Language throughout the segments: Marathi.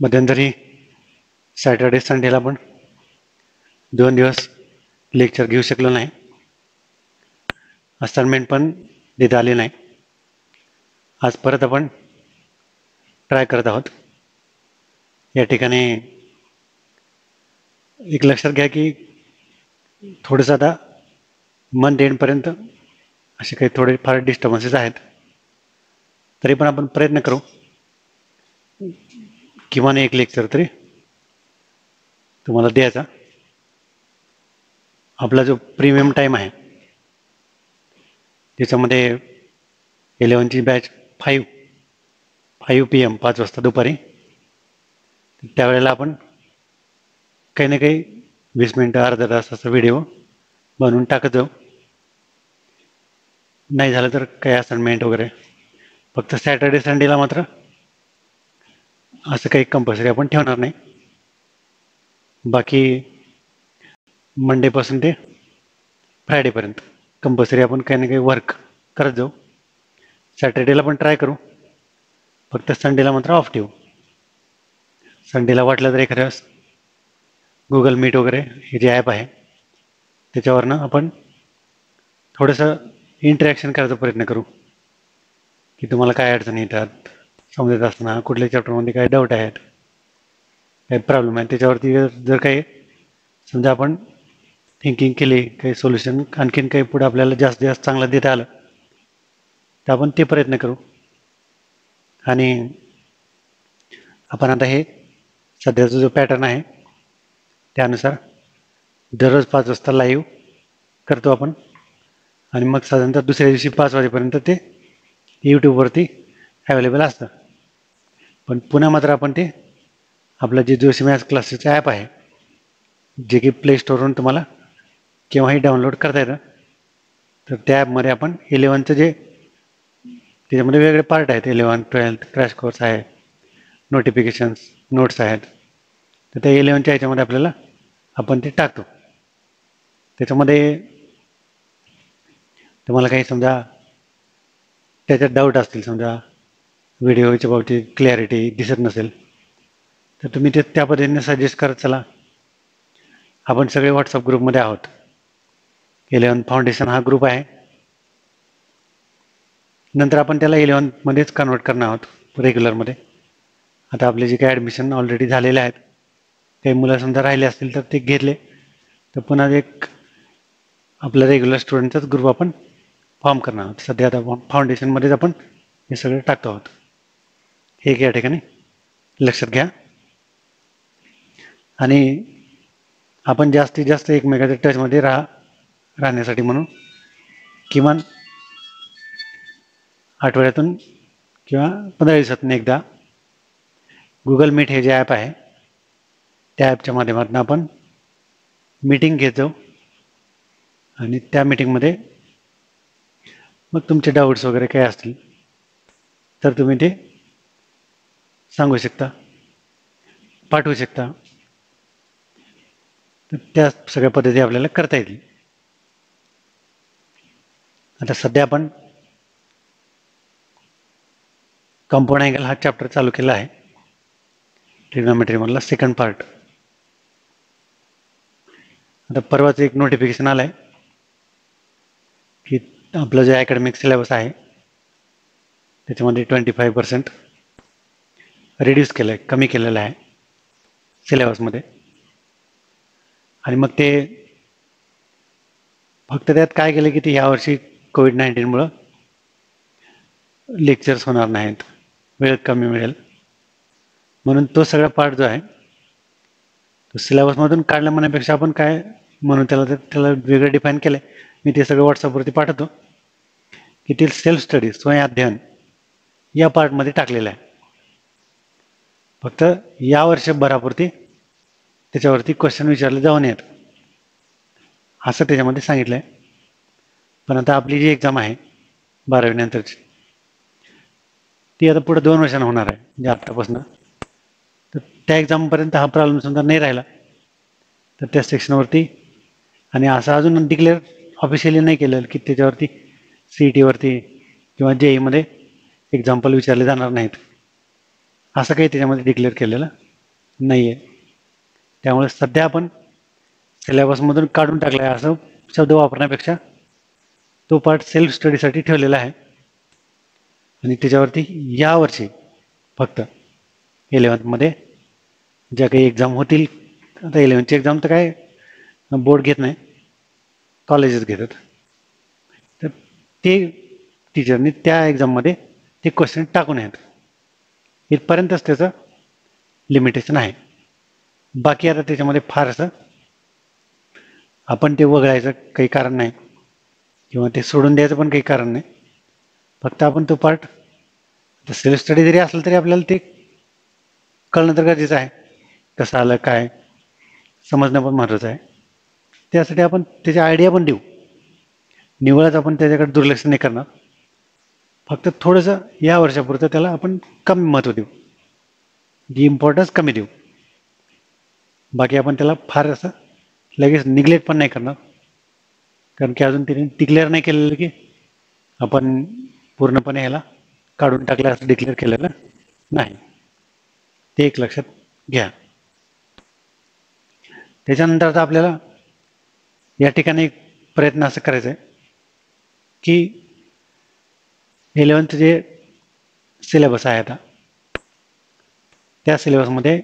मध्यंतरी सॅटर्डे संडेला पण 2 दिवस लेक्चर घेऊ शकलो नाही. असाइनमेंट पण देता आली नाही. आज परत आपण ट्राय करत आहोत. या ठिकाणी एक लक्षात घ्या की थोडंसं आता मंथ एंडपर्यंत असे काही थोडे फार डिस्टर्बन्सेस आहेत. तरी पण आपण प्रयत्न करू किमान एक लेक्चर तरी तुम्हाला द्यायचा. आपला जो प्रीमियम टाईम आहे त्याच्यामध्ये 11ची बॅच 5 PM 5 वाजता दुपारी, त्यावेळेला आपण काही ना काही 20 मिनटं अर्धा तास असा व्हिडिओ बनवून टाकत जाऊ. नाही झालं तर काही असाइनमेंट वगैरे. फक्त सॅटर्डे संडेला मात्र असं काही कंपल्सरी आपण ठेवणार नाही. बाकी मंडेपासून ते फ्रायडेपर्यंत कंपल्सरी आपण काही ना काही वर्क करत जाऊ. सॅटर्डेला पण ट्राय करू, फक्त संडेला मात्र ऑफ ठेवू. संडेला वाटलं तर एखाद्या वेळेस गुगल मीट वगैरे हे जे ॲप आहे त्याच्यावरनं आपण थोडंसं इंटरॅक्शन करायचा प्रयत्न करू की तुम्हाला काय अडचणी येतात, समजत असताना कुठल्या चॅप्टरमध्ये काय डाऊट आहेत, काही प्रॉब्लेम आहे, त्याच्यावरती जर काही समजा आपण थिंकिंग केली, काही सोल्युशन आणखीन काही पुढे आपल्याला जास्त जास्त चांगलं देता आलं तर आपण ते प्रयत्न करू. आणि आपण आता हे सध्याचा जो पॅटर्न आहे त्यानुसार दररोज 5 वाजता लाईव्ह करतो आपण. आणि मग साधारणतः दुसऱ्या दिवशी 5 वाजेपर्यंत ते यूट्यूबवरती अवेलेबल असतं. पण पुन्हा मात्र आपण ते आपलं जे जोशी मॅथ्स क्लासेसचं ॲप आहे, जे की प्ले स्टोरवरून तुम्हाला केव्हाही डाउनलोड करता येतं, तर त्या ॲपमध्ये आपण 11चं जे त्याच्यामध्ये वेगळे पार्ट आहेत, 11, 12 क्रॅश कोर्स आहे, नोटिफिकेशन्स, नोट्स आहेत. तर त्या 11च्या ह्याच्यामध्ये आपल्याला आपण ते टाकतो. त्याच्यामध्ये तुम्हाला काही समजा त्याच्यात डाऊट असतील, समजा व्हिडिओच्या बाबतीत क्लॅरिटी दिसत नसेल तर तुम्ही ते त्या पद्धतीने सजेस्ट करत चला. आपण सगळे व्हॉट्सअप ग्रुपमध्ये आहोत. 11 फाउंडेशन हा ग्रुप आहे. नंतर आपण त्याला 11मध्येच कन्वर्ट करणार आहोत रेग्युलरमध्ये. आता आपले जे काही ॲडमिशन ऑलरेडी झालेले आहेत, काही मुलं समजा राहिले असतील तर ते घेतले तर पुन्हा एक आपला रेग्युलर स्टुडंटचाच ग्रुप आपण फॉर्म करणार आहोत. सध्या आता फाउंडेशनमध्येच आपण हे सगळं टाकतो आहोत. हे या ठिकाणी लक्षात घ्या. आणि आपण जास्तीत जास्त एकमेकाच्या टचमध्ये राहण्यासाठी म्हणून किमान आठवड्यातून किंवा 15 दिवसातून एकदा गुगल मीट हे जे ॲप आहे त्या ॲपच्या माध्यमातून आपण मीटिंग घेत जाऊ. आणि त्या मीटिंगमध्ये मग तुमचे डाऊट्स वगैरे काय असतील तर तुम्ही ते सांगू शकता, पाठवू शकता. तर त्या सगळ्या पद्धती आपल्याला करता येतील. आता सध्या आपण कंपाऊंड अँगल हा चॅप्टर चालू केला आहे, ट्रिग्नोमेट्रीमधला सेकंड पार्ट. आता परवाच एक नोटिफिकेशन आलं आहे की आपलं जे अकॅडमिक सिलेबस आहे त्याच्यामध्ये 25% रिड्यूस केलं आहे, कमी केलेलं आहे सिलेबसमध्ये. आणि मग ते फक्त त्यात काय केलं की ते यावर्षी कोविड-19मुळं लेक्चर्स होणार नाहीत, वेळ कमी मिळेल म्हणून तो सगळा पार्ट जो आहे तो सिलेबसमधून काढला म्हणण्यापेक्षा आपण काय म्हणून त्याला वेगळं डिफाईन केलं आहे. मी ते सगळं व्हॉट्सअपवरती पाठवतो की ते सेल्फ स्टडी, स्वयं अध्ययन या पार्टमध्ये टाकलेलं आहे. फक्त या वर्षभरापुरती त्याच्यावरती क्वेश्चन विचारले जाऊ नयेत असं त्याच्यामध्ये सांगितलं आहे. पण आता आपली जी एक्झाम आहे 12वी नंतरची ती आता पुढे 2 वर्षांना होणार आहे, म्हणजे आत्तापासून. तर त्या एक्झामपर्यंत हा प्रॉब्लेम समजा नाही राहिला तर त्या सेक्शनवरती, आणि असं अजून डिक्लेअर ऑफिशियली नाही केलं की त्याच्यावरती CET किंवा JEEमध्ये एक्झाम्पल विचारले जाणार नाहीत, असं काही त्याच्यामध्ये डिक्लेअर केलेलं नाही आहे. त्यामुळे सध्या आपण सिलेबसमधून काढून टाकला आहे असं शब्द वापरण्यापेक्षा तो पार्ट सेल्फ स्टडीसाठी ठेवलेला आहे आणि त्याच्यावरती यावर्षी फक्त 11th ज्या काही एक्झाम होतील, आता 11th एक्झाम तर काय बोर्ड घेत नाही, कॉलेजेस घेतात, तर ते टीचरनी त्या एक्झाममध्ये ते क्वेश्चन टाकून येतात. इथपर्यंतच त्याचं लिमिटेशन आहे. बाकी आता त्याच्यामध्ये फार असं आपण ते वगळायचं काही कारण नाही किंवा ते सोडून द्यायचं पण काही कारण नाही. फक्त आपण तो पार्ट सेल्फ स्टडी जरी असलं तरी आपल्याला ते कळणं तर गरजेचं आहे. कसं आलं काय समजणं पण महत्त्वाचं आहे. त्यासाठी आपण त्याची आयडिया पण देऊ. निवळच आपण त्याच्याकडे दुर्लक्ष नाही करणार. फक्त थोडंसं या वर्षापुरतं त्याला आपण कमी महत्त्व देऊ, जी इम्पॉर्टन्स कमी देऊ. बाकी आपण त्याला फार असं लगेच निग्लेक्ट पण नाही करणार, कारण की अजून त्याने डिक्लेअर नाही केलेलं की आपण पूर्णपणे ह्याला काढून टाकलं असं डिक्लेअर केलेलं नाही. ते एक लक्षात घ्या. त्याच्यानंतर आता आपल्याला या ठिकाणी एक प्रयत्न असं करायचा आहे की 11th जे सिलेबस आहे आता त्या सिलेबसमध्ये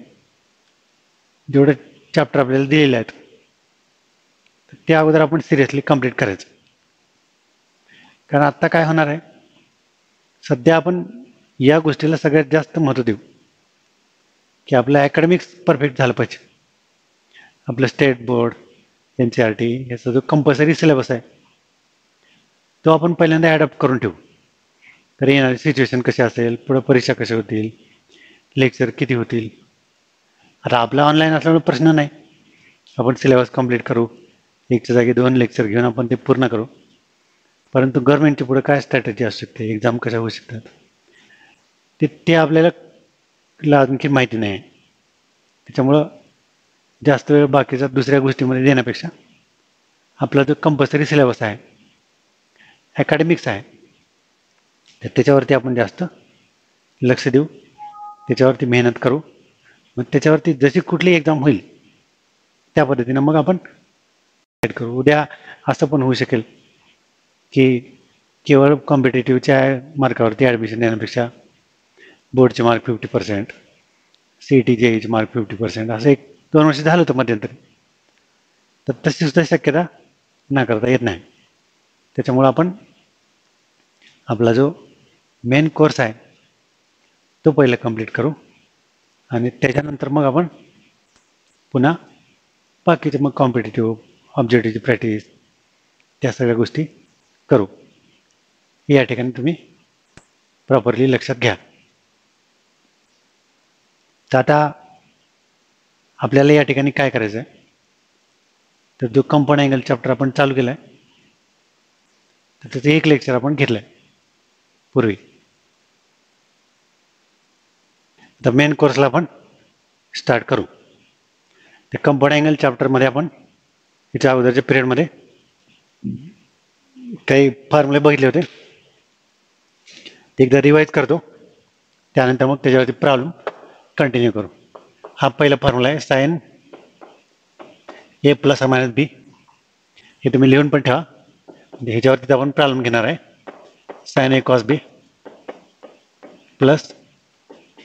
जेवढे चॅप्टर आपल्याला दिलेले आहेत ते अगोदर आपण सिरियसली कंप्लीट करायचं. कारण आत्ता काय होणार आहे, सध्या आपण या गोष्टीला सगळ्यात जास्त महत्त्व देऊ की आपलं अकॅडमिक्स परफेक्ट झालं पाहिजे. आपलं स्टेट बोर्ड NCERT याचा जो कंपल्सरी सिलेबस आहे तो आपण पहिल्यांदा ॲडॉप्ट करून ठेवू. तर येणारी सिच्युएशन कशी असेल, पुढे परीक्षा कशा होतील, लेक्चर किती होतील. आता आपला ऑनलाईन असल्यामुळे प्रश्न नाही, आपण सिलेबस कंप्लीट करू, एकच्या जागी 2 लेक्चर घेऊन आपण ते पूर्ण करू. परंतु गव्हर्नमेंटची पुढे काय स्ट्रॅटेजी असू शकते, एक्झाम कशा होऊ शकतात, ते आपल्याला आणखी माहिती नाही आहे. त्याच्यामुळं जास्त वेळ बाकीच्या दुसऱ्या गोष्टीमध्ये देण्यापेक्षा आपला जो कंपल्सरी सिलेबस आहे, अकॅडमिक्स आहे, तर त्याच्यावरती आपण जास्त लक्ष देऊ, त्याच्यावरती मेहनत करू. मग त्याच्यावरती जशी कुठली एक्झाम होईल त्या पद्धतीनं मग आपण करू. उद्या असं पण होऊ शकेल की केवळ कॉम्पिटेटिव्हच्या मार्कावरती ॲडमिशन देण्यापेक्षा बोर्डचे मार्क 50%, CET JEEचे मार्क 50%, असं 1-2 वर्ष झालं होतं मध्यंतरी. तर तशी सुद्धा शक्यता नाकारता येत नाही. त्याच्यामुळं आपण आपला जो मेन कोर्स आहे तो पहिला कंप्लीट करू आणि त्याच्यानंतर मग आपण पुन्हा बाकीचे मग कॉम्पिटेटिव्ह ऑब्जेक्टिव्हची प्रॅक्टिस त्या सगळ्या गोष्टी करू. या ठिकाणी तुम्ही प्रॉपरली लक्षात घ्या. तर आता आपल्याला या ठिकाणी काय करायचं आहे, तर जो कंपाऊंड अँगल चॅप्टर आपण चालू केला आहे तर त्याचं एक लेक्चर आपण घेतलं आहे पूर्वी. तर मेन कोर्सला आपण स्टार्ट करू. त्या कंपाऊंड अँगल चॅप्टरमध्ये आपण याच्या अगोदरच्या पिरियडमध्ये काही फॉर्म्युले बघितले होते, ते एकदा रिवाईज करतो, त्यानंतर मग त्याच्यावरती प्रॉब्लेम कंटिन्यू करू. हा पहिला फॉर्म्युला आहे साइन A + or - B. हे तुम्ही लिहून पण ठेवा, ह्याच्यावरती आपण प्रॉब्लेम घेणार आहे. sin A cos B plus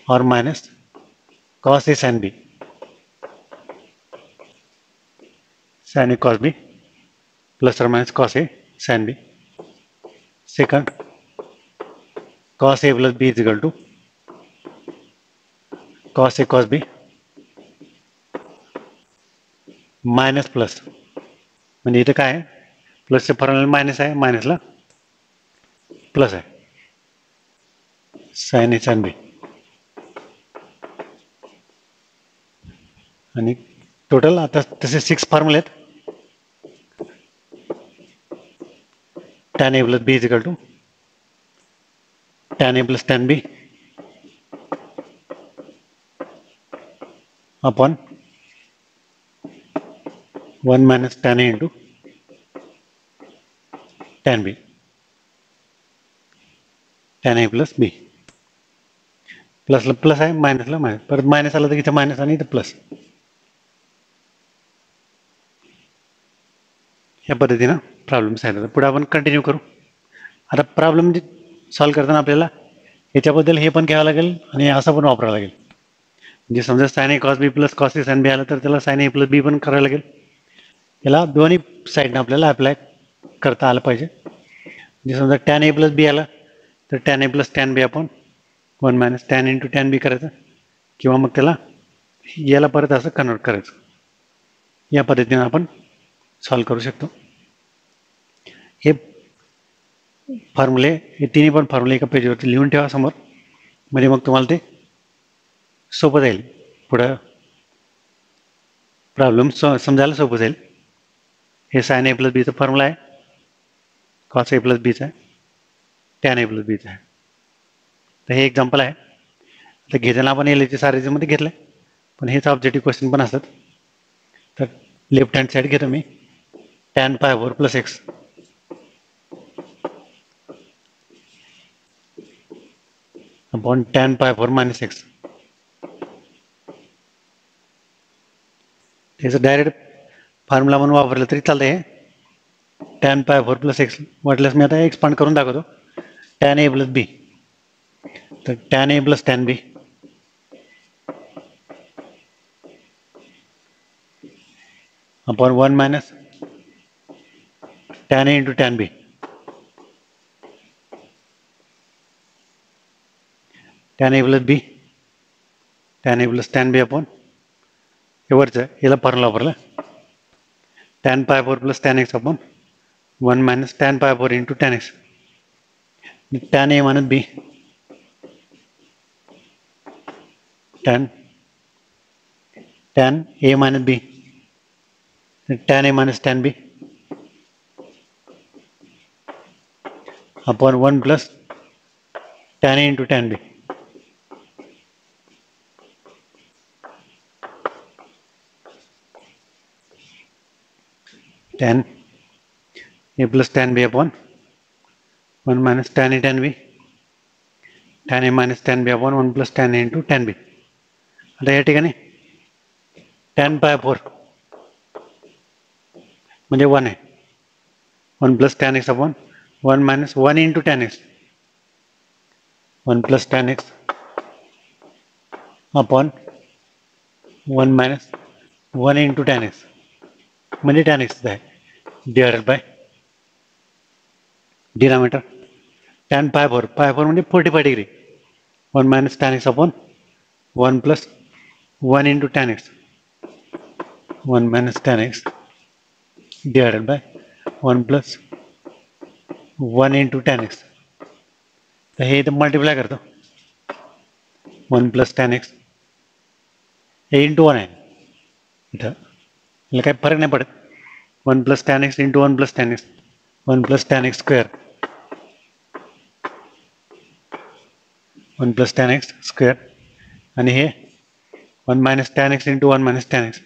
और minus cos A sin B. sin A cos B plus और minus cos A sin B. Second cos A plus B is equal to cos A cos B minus plus, म्हणजे इथं काय आहे, प्लसच्या फॉर्म्युला मायनस आहे, मायनसला प्लस आहे, sin A sin B. आणि टोटल आता तसे 6 फॉर्म्युले आहेत. tan A plus B is equal to tan A plus tan B upon 1 minus tan A into tan B, tan A plus B. प्लसला प्लस आहे, मायनसला मायनस, परत मायनस आलं तर इथं मायनस आणि इथं प्लस. या पद्धतीनं प्रॉब्लेम सांगितलं. पुढे आपण कंटिन्यू करू. आता प्रॉब्लेम सॉल्व्ह करताना आपल्याला याच्याबद्दल हे पण घ्यावं लागेल आणि असं पण वापरावं लागेल. म्हणजे समजा sign A cos b plus cos A sine बी आलं तर त्याला साइन ए प्लस बी पण करावं लागेल. याला दोन्ही साईडनं आपल्याला अप्लाय करता आलं पाहिजे. म्हणजे समजा टॅन ए प्लस बी आलं तर टॅन ए प्लस टॅन बी आपण 1 मायनस टॅन इंटू टॅन बी करायचं, किंवा मग त्याला याला परत असं कन्वर्ट करायचं. या पद्धतीनं आपण सॉल्व्ह करू शकतो. हे फॉर्म्युले, हे तिन्ही पण फॉर्म्युले एका पेजवरती लिहून ठेवा समोर, म्हणजे मग तुम्हाला ते सोपं जाईल, पुढं प्रॉब्लेम समजायला सोपं जाईल. हे साइन ए प्लस बीचा फॉर्म्युला आहे, कॉस ए प्लस बीचा आहे, टॅन ए प्लस बीचा आहे. तर हे एक्झाम्पल आहे. तर घेताना आपण एल एच मध्ये घेतलं, पण हेच ऑब्जेक्टिव्ह क्वेश्चन पण असतात. तर लेफ्ट हँड साईड घेतो मी, tan pi 4 plus x upon tan pi 4 minus x. त्याचं डायरेक्ट फॉर्म्युला म्हणून वापरलं तरी चालतं. हे टॅन पाय 4 प्लस एक्स म्हटल्यास मी आता एक्सपांड करून दाखवतो. टॅन ए प्लस बी, तर tan a plus tan b upon 1 minus tan a into tan b. Tan a plus b, tan a plus tan b upon हे वरचं याला फॉर्म्युला वापरला, tan pi 4 plus tan x upon 1 minus tan pi 4 into tan x. Tan a minus b, tan a minus b, tan a minus tan b upon 1 plus tan a into tan b. Tan a plus tan b upon 1 minus tan A tan b, tan a minus tan b upon 1 plus tan a into tan बी. आता या ठिकाणी टॅन पाय 4 म्हणजे 1 आहे, 1 plus tan x upon 1 minus 1 into tan x, 1 plus tan x upon 1 minus 1 into tan x म्हणजे टॅन एक्स आहे, divided by denominator tan pi 4 म्हणजे 45 degree, 1 minus tan x upon 1 plus 1 into tan x, 1 minus tan x divided by 1 plus 1 into tan x. तर हे इथं मल्टिप्लाय करतो, 1 प्लस टॅन एक्स हे इंटू 1 आहे इथं, याला काही फरक नाही पडत. 1 plus tan x into 1 plus tan x, 1 plus tan x square, 1 plus tan x square, आणि हे 1 minus tan x into 1 minus tan x,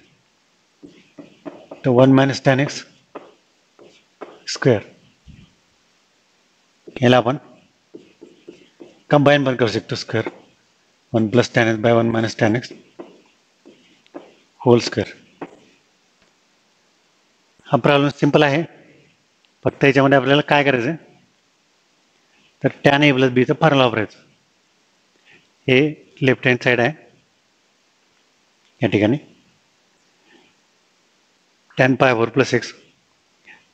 तर 1 मायनस टॅन एक्स स्क्वेअर. याला आपण कंबाईन पण करू शकतो, square 1 plus tan x by 1 minus tan x whole square. हा प्रॉब्लेम सिंपल आहे, फक्त याच्यामध्ये आपल्याला काय करायचं आहे, तर टॅन ए प्लस बीचं फॉर्म्युला वापरायचं. हे लेफ्ट हँड साईड आहे या ठिकाणी, tan pi 4 plus x,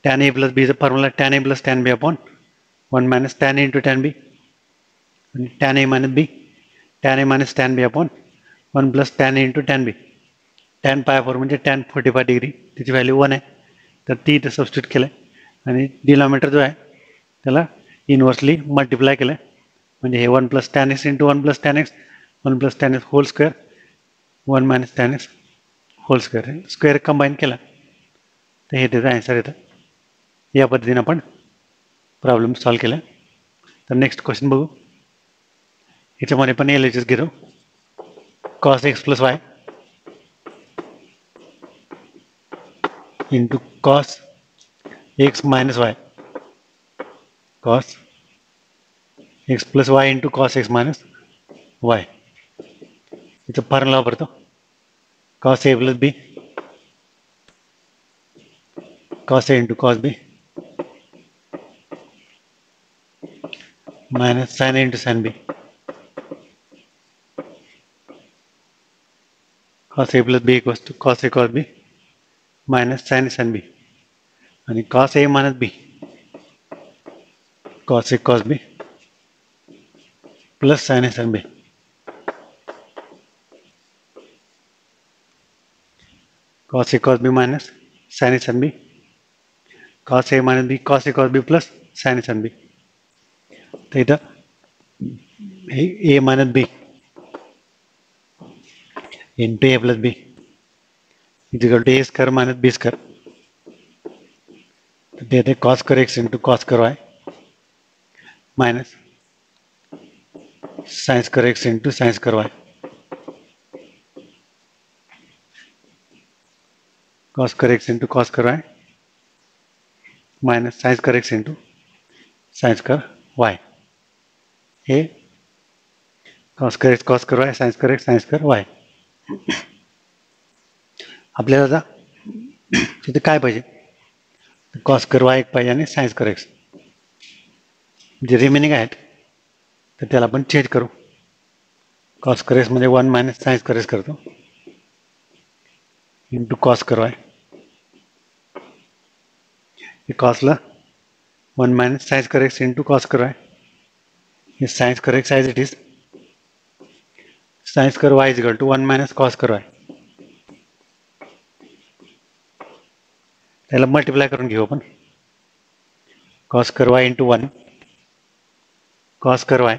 tan a plus बीचं formula tan a plus tan b upon 1 minus tan a into tan बी, आणि tan a minus b, tan a minus tan b upon 1 plus tan a into tan b. Tan pi 4 म्हणजे टॅन 45 डिग्री, त्याची व्हॅल्यू 1 आहे, तर ती इथं सबस्टिट्यूट केलं आहे, आणि डिनॉमिनेटर जो आहे त्याला इनव्हर्सली मल्टिप्लाय केलं, म्हणजे हे 1 plus tan x into 1 plus tan x, 1 plus tan x whole square, 1 minus tan x whole square, square combine केला तर हे त्याचं आन्सर येतं. या पद्धतीने आपण प्रॉब्लेम सॉल्व्ह केला. तर नेक्स्ट क्वेश्चन बघू. याच्यामध्ये पण एल एच एस घेतो, cos x plus y into cos x minus y, cos x plus y into cos x minus y. इथं फॉर्म्युला वापरतो cos a plus b cos a into cos b minus sin a into sin b cos a plus b equals to cos a cos b minus sin a sin b आणि cos a minus b cos a cos b plus sin a sin b cos a cos b minus sin a sin b cos a minus b cos a cos b plus sin a sin b तर इथं a minus b into a plus b is equal to a square minus b square तर ते येते cos square x into cos square y minus sin square x into sin square y cos square x into cos square y minus sin square x into sin square y हे cos square x cos square y sin square x sin square y आपल्याला आता तिथे काय पाहिजे cos square y एक पाहिजे आणि sin square x जे रिमेनिंग आहेत तर त्याला आपण चेंज करू cos square x मध्ये 1 मायनस sin square x करतो इंटू cos square y हे cosला 1 minus sin square x into cos square y हे sin square x as it is sin square y is equal to 1 minus cos square y त्याला मल्टिप्लाय करून घेऊ आपण cos square y into 1 cos square y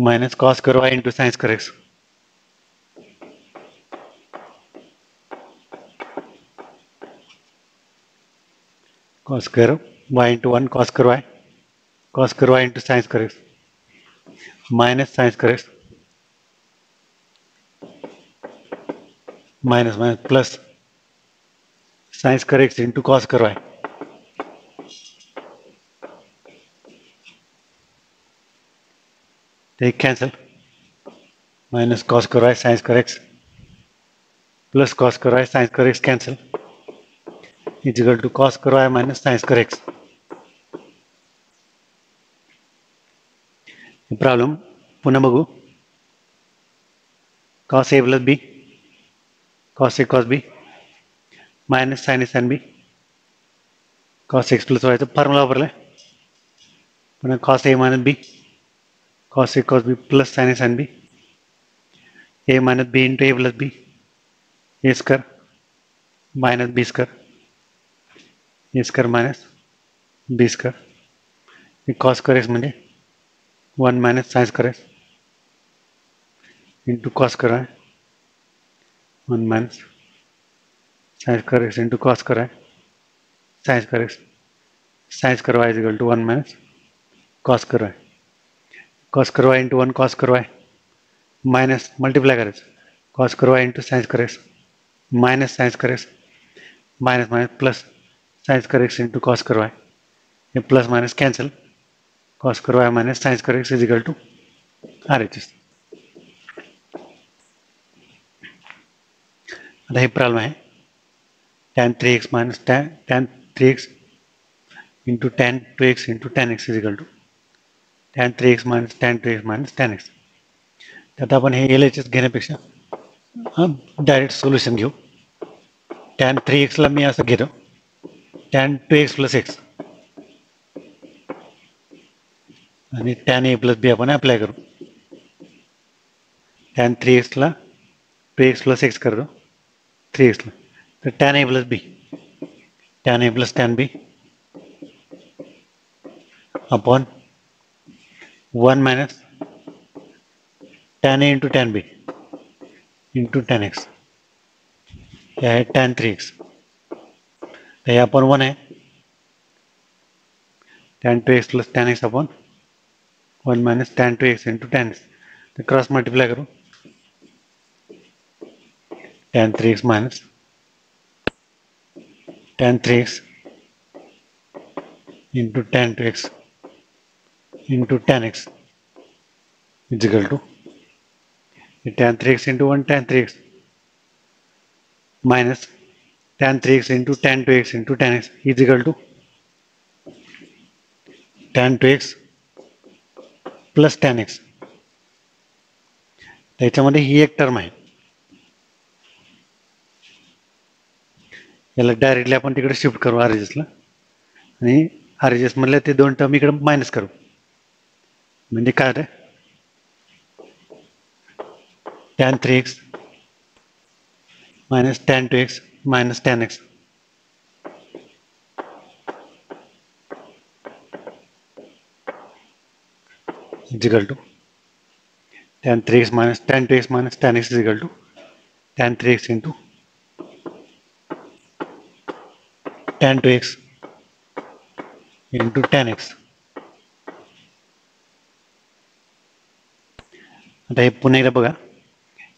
minus cos square y into sin square x cos square y into 1 cos square y into sin square x minus sin square x minus plus sin square x into cos square y take cancel minus cos square y sin square x plus cos square y sin square x cancel is equal to cos square y minus sin square x problem पुन्हा बघू cos a plus b cos a cos b minus sin a sin b cos x plus y चा फॉर्म्युला वापरलाय पुन्हा cos a minus b cos a cos b plus sin a sin b a minus b into a plus b a square minus b square a square minus b square हे cos square x म्हणजे 1 minus sin square x into cos square y 1 minus sin square x into cos square y sin square x sin square y is equal to 1 minus cos square y cos square y into 1 cos square y minus multiply करायचं cos square y into sin square x minus sin square x minus minus plus sin square x into cos square y हे plus minus cancel cos square y minus sin square x is equal to RHS आता हे प्रॉब्लेम आहे tan 3x minus tan 3x into tan 2x into tan x is equal to tan 3x minus tan 2x minus tan x त्यात आपण हे LHS घेण्यापेक्षा डायरेक्ट सोल्युशन घेऊ tan 3x ला मी असं घेतो tan 2x plus x आणि tan a plus b आपण अप्लाय करू tan 3x ला 2x plus x कर दो 3x ला तर tan a plus b tan a plus tan b upon 1 minus tan a into tan b into tan x हे आहे tan 3x तर हे आपण 1 आहे tan 2x plus tan x upon 1 minus tan 2x into tan x तर क्रॉस मल्टिप्लाय करू tan 3x minus tan 3x into tan 2x into tan x is equal to tan 3x into 1 tan 3x minus tan 3x into tan 2x into tan x is equal to tan 2x plus tan x. त्याच्यामध्ये ही एक टर्म आहे, याला डायरेक्टली आपण तिकडे शिफ्ट करू RHS ला, आणि RHS मधल्या ते दोन टर्म इकडे मायनस करू. म्हणजे काय होतं, tan 3x minus tan 2x minus tan x is equal to tan 3x minus tan 2x minus tan x is equal to tan 3x into tan 2x into tan x. आता हे पुन्हा एकदा बघा,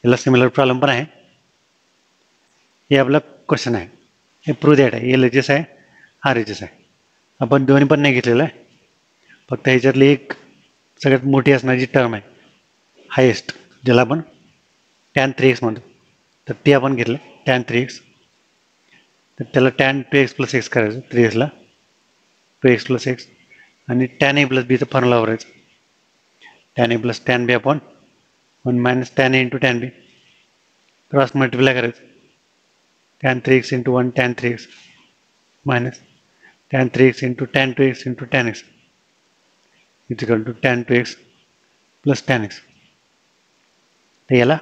याला सिमिलर प्रॉब्लेम पण आहे. हे आपला क्वेश्चन आहे, हे प्रूव्ह दॅट आहे, LHS आहे RHS आहे. आपण दोन्ही पण नाही घेतलेलं आहे, फक्त ह्याच्यातली एक सगळ्यात मोठी असणारी टर्म आहे हायेस्ट, ज्याला आपण tan 3x म्हणतो, तर ती आपण घेतलं tan 3x. तर त्याला tan 2x प्लस x करायचं, 3xला 2x प्लस x, आणि tan a प्लस बीचा फॉर्म्युला वापरायचा, tan a plus tan b upon 1 minus tan a into tan b, cross multiply करायचं, tan 3x into 1 tan 3x minus tan 3x into tan 2x into tan x is equal to tan 2x plus tan x. तर याला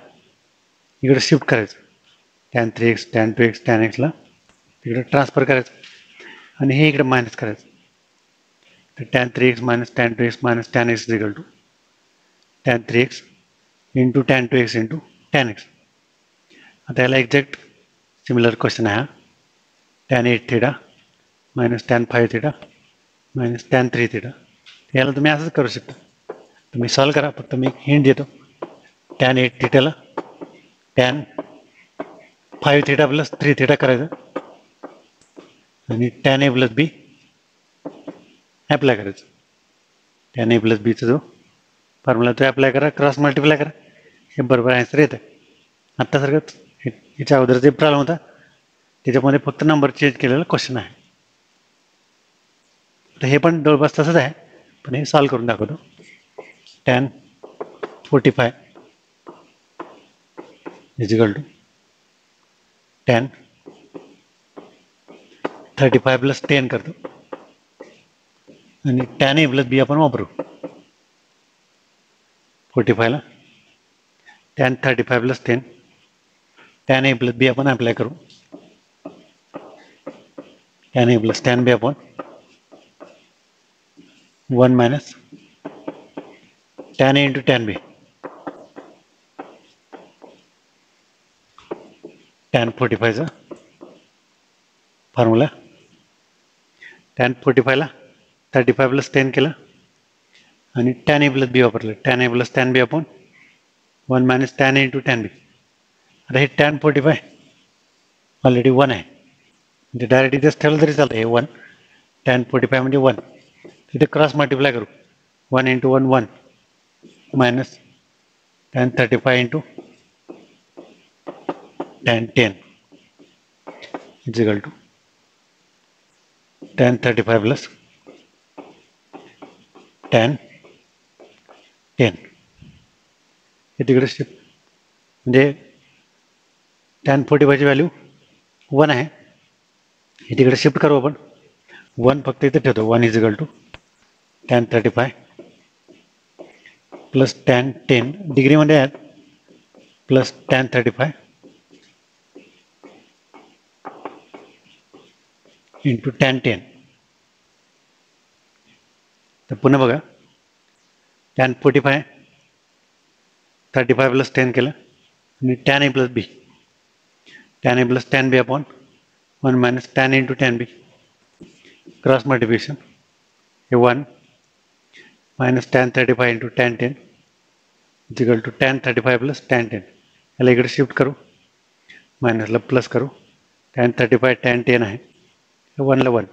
इकडे शिफ्ट करायचं, tan 3x tan 2x tan x ला तिकडे ट्रान्सफर करायचं, आणि हे इकडे मायनस करायचं. तर tan 3x minus tan 2x minus tan x is equal to tan 3x into tan 2x into tan x. आता याला एक्झॅक्ट सिमिलर क्वेश्चन आहे हा, tan 8 theta minus tan 5 theta minus tan 3 theta. याला तुम्ही असंच करू शकता, तुम्ही सॉल्व करा, फक्त मी हिंट देतो. tan 8 थीटाला tan 5 theta plus 3 theta करायचं, आणि tan a plus b apply करायचं. tan a प्लस बीचा जो फॉर्म्युला तो ॲप्लाय करा, क्रॉस मल्टिप्लाय करा, हे बरोबर आन्सर येतं. आत्तासारखंच याच्या अगोदर जे प्रॉब्लेम होता त्याच्यामध्ये फक्त नंबर चेंज केलेला क्वेश्चन आहे. तर हे पण जवळपास तसंच आहे, पण हे सॉल्व करून दाखवतो. tan 45 is equal to tan 35 plus 10 करतो, आणि tan a प्लस b आपण वापरू. 45 ला tan 35 plus 10 tan a plus b आपण अप्लाय करू, tan a plus tan b upon 1 minus tan a into tan b, tan 45 चा फॉर्म्युला, tan 45 ला 35 प्लस 10 केलं, आणि tan a प्लस b वापरलं, tan a plus tan b upon 1 minus tan a into tan b. आता हे tan 45 ऑलरेडी 1 आहे, म्हणजे डायरेक्ट इथेच ठेवलं तरी चालतं. हे 1 tan 45 म्हणजे 1, तिथे क्रॉस मल्टिप्लाय करू, 1 into 1 1 minus tan 35 into tan 10 is equal to tan 35 plus tan 10. हे तिकडे शिफ्ट, म्हणजे tan 45 ची व्हॅल्यू 1 आहे, हे तिकडे शिफ्ट करू आपण, 1 फक्त इथे ठेवतो, 1 is equal to tan 35 plus tan 10 डिग्रीमध्ये आहेत, प्लस tan 35 इंटू tan 10. तर पुन्हा बघा, tan 45 35 प्लस 10 केलं, आणि tan a plus b, tan a plus tan b upon 1 minus tan a into tan b, cross multiplication, हे 1 minus tan 35 into tan 10 is equal to tan 35 plus tan 10. याला इकडे शिफ्ट करू, मायनसला प्लस करू, tan 35 tan 10 आहे, 1ला 1,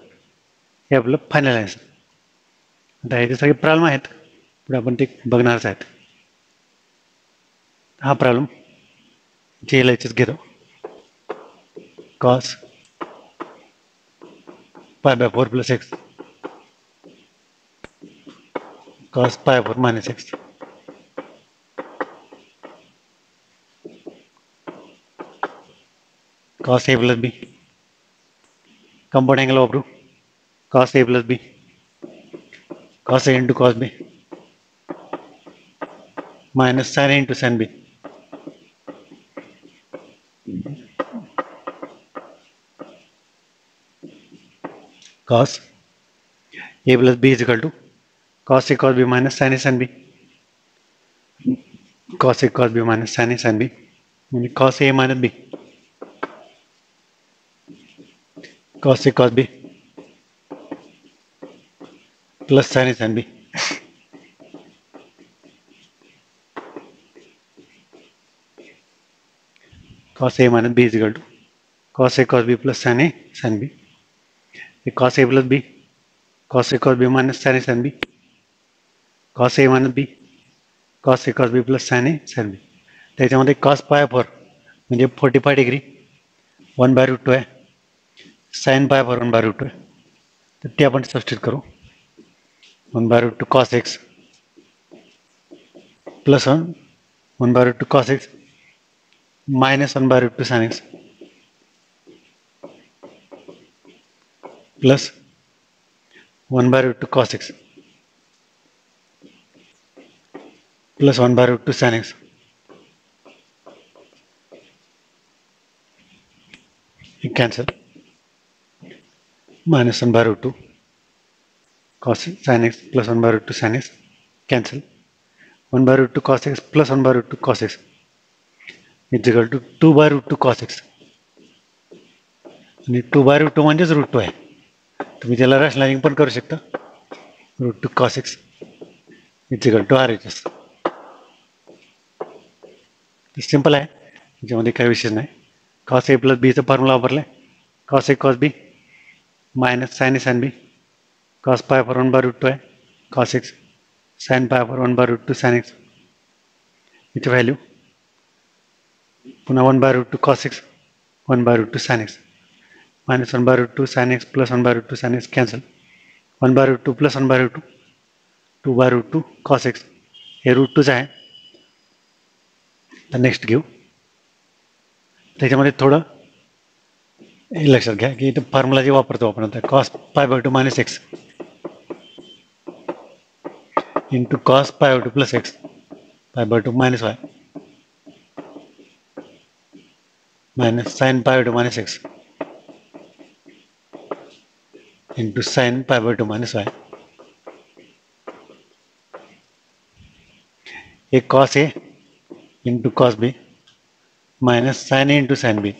हे आपलं फायनल आन्सर. आता ह्याचे सगळे प्रॉब्लेम आहेत, पुढे आपण ते बघणारच आहेत. हा प्रॉब्लेम जे एल एच एस घेतो. Cos pi by 4 plus x cos pi 4 minus x cos A plus B compound angle वापरू. Cos A plus B cos A into cos B minus sine A into sine B cos A plus B is equal to cos A cos B minus sine A sine B cos A cos B minus sine A sine B म्हणजे cos A minus B cos A cos b plus sine A sine b cos a minus b is equal to cos a cos b plus sin a sin b. Cos a plus b cos a cos b minus sin a sin b cos a minus b cos a cos b plus sin a sin b. त्याच्यामध्ये cos पाय 4 म्हणजे 45 डिग्री 1 बाय रूट 2 आहे. साइन पाय 4 1 बाय रूट 2 आहे. तर ते आपण सबस्टिट्यूट करू. 1 by root 2 cos x plus 1 by root 2 cos x minus 1 by root 2 sin x plus 1 by root 2 cos x plus 1 by root 2 sin x cancel minus 1 by root 2 cos sin x plus 1 by root 2 sin x cancel 1 by root 2 cos x plus 1 by root 2 cos x is equal to 2 bye root 2 cos x आणि 2 बाय रूट 2 म्हणजेच रूट 2 आहे. तुम्ही त्याला रॅशनलाइजिंग पण करू शकता. Root 2 cos x is equal to RHS. Simple आहे, त्याच्यामध्ये काही विशेष नाही. cos a प्लस बीचा फॉर्म्युला वापरलाय. cos a cos b minus sine a sin b cos पाय 4 1 बाय रूट 2 आहे cos x sin पाय 4 1 बाय रूट 2 sin x याची व्हॅल्यू पुन्हा 1 by root 2 cos x 1 by root 2 sin x minus 1 by root 2 sin x plus 1 by root 2 sin x cancel 1 by root 2 plus 1 by root 2 2 bye root 2 cos x हे रूट 2च आहे. तर नेक्स्ट घेऊ. त्याच्यामध्ये थोडं हे लक्षात घ्या की इथं फॉर्म्युला जे वापरतो आपण आता cos pi by 2 minus x into cos pi by 2 plus x pi by 2 minus y minus sine pi by 2 minus x into sine pi by 2 minus y. एक cos a into cos b minus sine A into sine b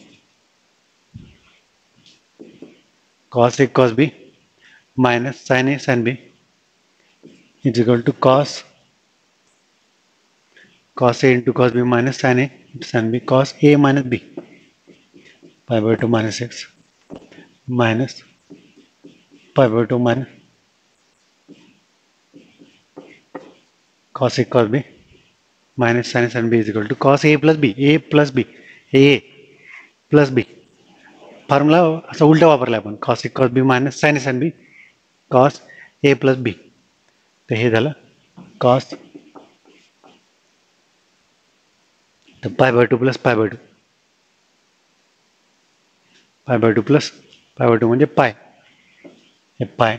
cos A cos b minus sine A sine B is equal to cos a into cos b minus sine A into sine b cos A minus b pi by 2 minus x minus pi by 2 minus cos A cos b minus sine sine B is equal to cos A plus b a plus b formula असा उलटा वापरला आपण cos ए cos b minus sine sine b cos ए प्लस बी. तर हे झालं cos तर पाय बाय 2 प्लस पाय बाय 2 पाय बाय 2 प्लस पाय बाय 2 म्हणजे पाय हे पाय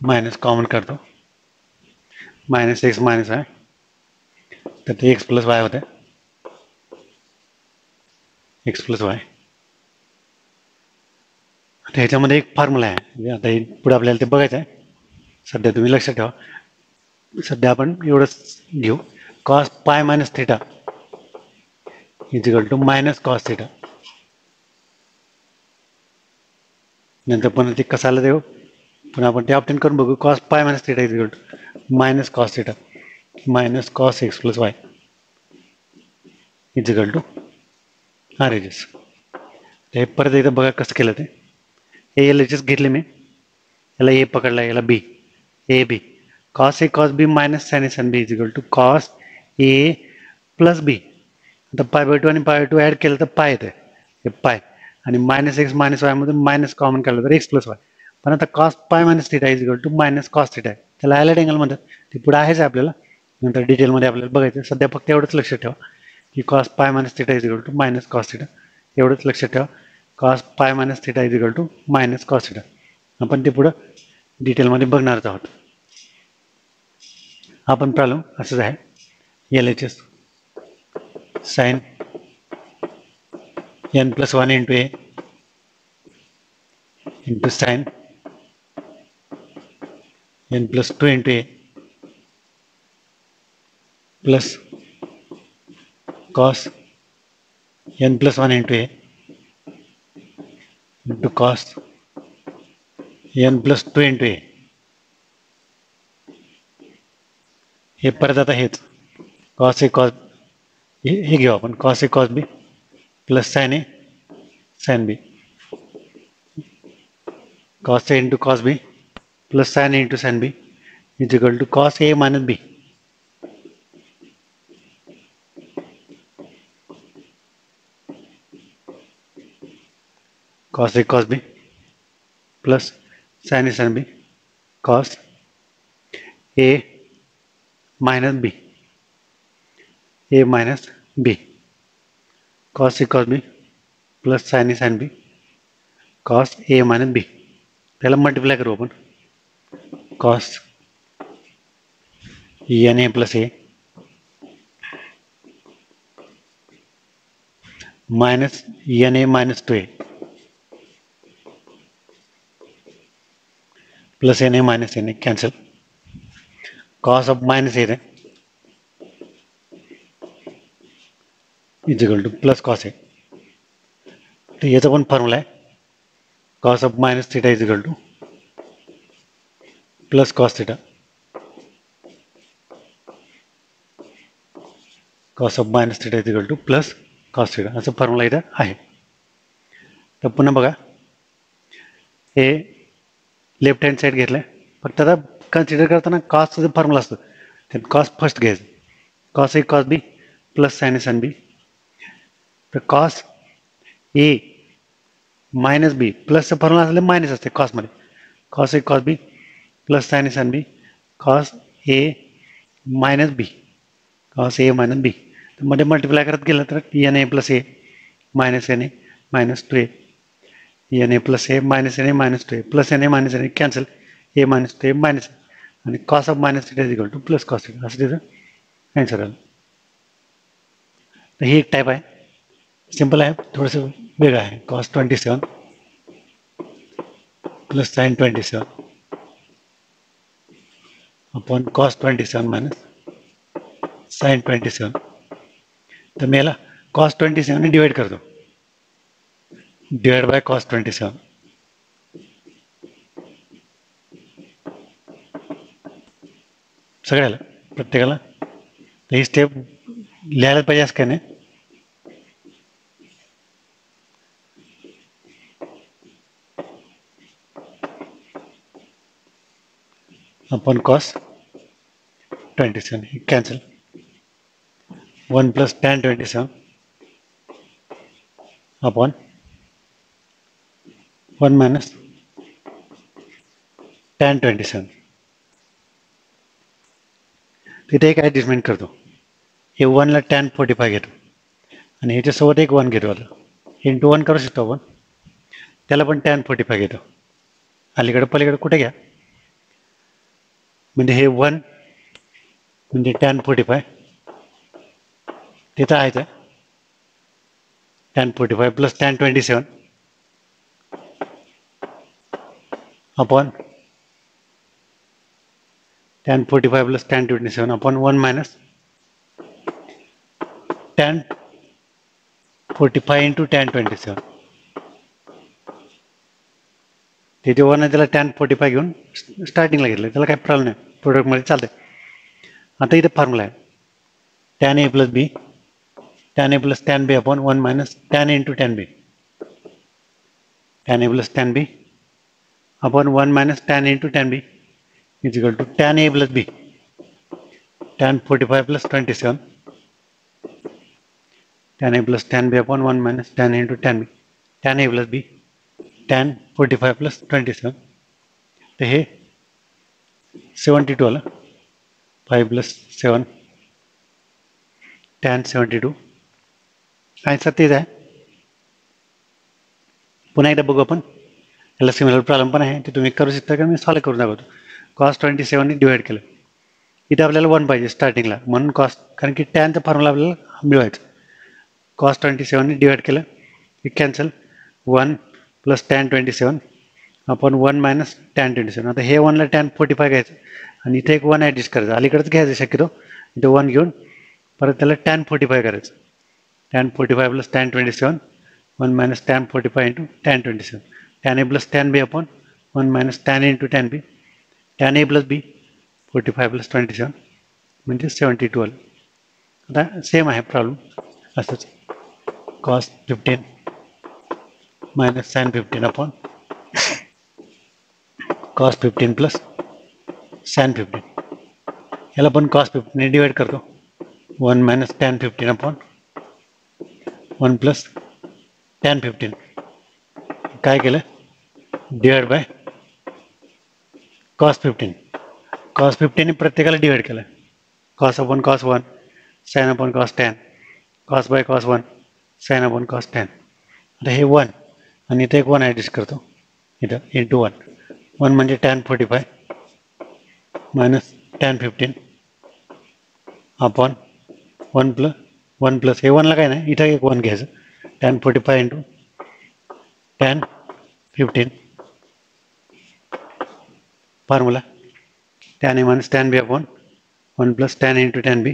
माइनस कॉमन करतो माइनस एक्स माइनस आहे तर ते एक्स प्लस वाय होते एक्स प्लस वाय. आता ह्याच्यामध्ये एक फॉर्म्युला आहे आता हे पुढे आपल्याला ते बघायचं आहे. सध्या तुम्ही लक्षात ठेवा. सध्या आपण एवढंच घेऊ cos pi minus theta is equal to minus cos theta. नंतर पुन्हा ते कसं आलं ते पुन्हा आपण ते ऑप्टेन करून बघू cos pi minus theta is equal to minus cos theta minus cos x plus y is equal to RHS. हे परत एकदा बघा कसं केलं ते. हे LHS घेतले मी याला ए पकडला याला B A B cos A cos B minus sine A sine B is equal to cos A plus B. आता π/2 आणि π/2 ॲड केलं तर पाय येते, हे पाय. आणि -x - y मधून मायनस कॉमन काढलं तर x + y. पण आता cos π - θ - cos θ आहे. त्याला हायलाइट अँगल म्हणतात. ते पुढे आहेच आपल्याला, नंतर डिटेलमध्ये आपल्याला बघायचं. सध्या फक्त एवढंच लक्षात ठेवा की cos π - θ cos θ. एवढंच लक्षात ठेवा. cos π - θ cos θ. आपण ते पुढं डिटेलमध्ये बघणारच आहोत. आपण प्रॉब्लेम असंच आहे. LHS sin n + 1 * a into sin n + 2 * a plus cos n + 1 * a into cos n + 2 * a. हे परत आता हेच cos a cos हे घेऊ आपण, cos a cos b plus sin a sin b, cos a into cos b plus sin a into sin b is equal to cos a minus b. cos a cos b plus sin a sin b cos a minus b, a minus b, cos a cos b plus sin a sin b cos a minus b. त्याला मल्टिप्लाय करू आपण, cos na plus a minus na minus 2a plus na minus na cancel. cos of minus a is equal to plus cos a. तो याचा पण फॉर्म्युला आहे, cos of minus theta is equal to plus cos theta. cos of minus theta is equal to plus cos theta असं फॉर्म्युला इथं आहे. तर पुन्हा बघा, हे लेफ्ट हँड साईड घेतलं आहे. फक्त आता कन्सिडर करताना कॉसचा जो फॉर्म्युला असतो त्यात कॉस फर्स्ट घ्यायचं, cos a cos b plus sin a sin b. तर cos a मायनस बी प्लसचा फॉर्म्युला असले मायनस असते कॉसमध्ये, cos a cos b plus sin a sin b cos a minus b cos a minus b. तर मध्ये मल्टिप्लाय करत गेलं तर na plus a minus na minus 2a, na plus a minus na minus 2a plus na minus na cancel, a minus 2a minus, आणि cos of minus theta is equal two plus cos theta असं त्याचं आन्सर आलं. तर ही एक टाईप आहे, सिंपल आहे, थोडंसं वेगळं आहे. cos 27 plus sin 27 upon cos 27 minus sin 27. तर मी याला cos 27 ने डिवाइड करतो, डिवाइड बाय cos 27. सगळ्याला प्रत्येकाला. तर ही स्टेप लिहायला पाहिजे असं काय नाही. अपॉन cos 27 हे cancel, 1 plus tan 27 upon 1 minus tan 27. तिथे एक ॲडजस्टमेंट करतो, हे 1ला tan 45 घेतो आणि ह्याच्यासोबत एक 1 घेतो. आता इंटू 1 करू शकतो आपण, त्याला पण tan 45 घेतो. अलीकडे पलीकडे कुठे घ्या, म्हणजे हे 1 म्हणजे tan 45 तिथं आहेच आहे, tan 45 plus tan 27 upon tan 45 plus tan 27 upon 1 minus tan 45 into tan 27. ते जे 1 आहे त्याला tan 45 घेऊन स्टार्टिंगला घेतलं, त्याला काही प्रॉब्लेम नाही, प्रोडक्टमध्ये चालतंय. आता इथे फॉर्म्युला आहे tan a plus b tan a plus tan b upon 1 minus tan a into tan b, tan a plus tan b upon 1 minus tan a into tan b is equal to tan a plus b tan 45 plus 27 tan a plus tan b upon 1 minus tan a into tan b. Tan a plus b tan 45 plus 27. तर हे 72 आलं. 5 plus 7 tan 72. आन्सर तेच आहे. पुन्हा एकदा बघू आपण. याला सिमिलर प्रॉब्लेम पण आहे, ते तुम्ही करू शकता का मी सॉल्व करून दाखवतो. cos 27 ने डिवाइड केलं. इथे आपल्याला 1 पाहिजे स्टार्टिंगला, म्हणून कॉस्ट, कारण की टॅनचा फॉर्म्युला आपल्याला मिळवायचं. cos 27 ने डिवाइड केलं की कॅन्सल. 1 प्लस tan 27 आपण 1 मायनस tan 27. आता हे 1ला tan 45 घ्यायचं आणि इथे एक 1 ॲडजस्ट करायचं. अलीकडेच घ्यायचं शक्यतो. इथे 1 घेऊन परत त्याला tan 45 करायचं. tan 45 plus tan 27 1 minus tan 45 into tan 27. tan a plus tan b upon 1 minus tan a into tan b. tan a plus b 45 plus 27 म्हणजे 72 आलं. आता सेम आहे प्रॉब्लेम असंच. cos 15 minus sin 15 upon cos 15 plus sin 15. याला पण cos 15 ने डिवाइड करतो. 1 minus tan 15 upon 1 plus tan 15. काय केलं? Divide by cos 15. cos 15 ने प्रत्येकाला डिवाइड केलं. cos upon cos 1 sin upon cos tan cos by cos 1 sin upon cos tan. आता हे 1 आणि इथे एक 1 ॲडजस्ट करतो. इथं इंटू 1. 1 म्हणजे tan 45 minus tan 15 upon 1 plus हे 1ला काय नाही, इथं एक 1 घ्यायचं. tan 45 into tan 15 formula tan a minus tan b upon 1 plus tan a into tan b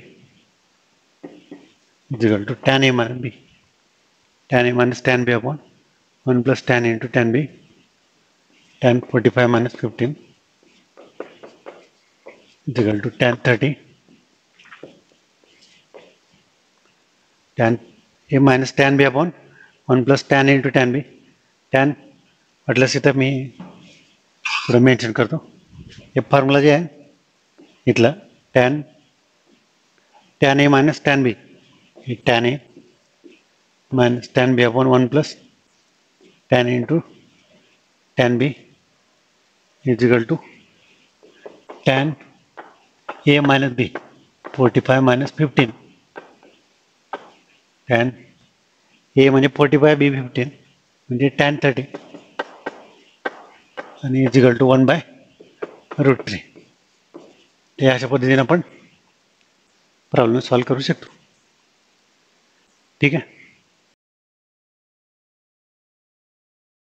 is equal to tan a minus b. tan a minus tan b upon 1 plus tan a into tan b tan 45 minus 15 is equal to tan 30. tan a minus tan b upon 1 plus tan a into tan b. tan वाटल्यास इथं मी थोडं मेन्शन करतो. हे फॉर्म्युला जे आहे इथलं tan a minus tan b, tan a minus tan b upon 1 plus tan a into tan b is equal to tan a minus b 45 minus 15. tan a म्हणजे 45 b 15 म्हणजे tan 30 आणि is equal to 1 by root 3. ते अशा पद्धतीने आपण प्रॉब्लेम सॉल्व करू शकतो. ठीक आहे.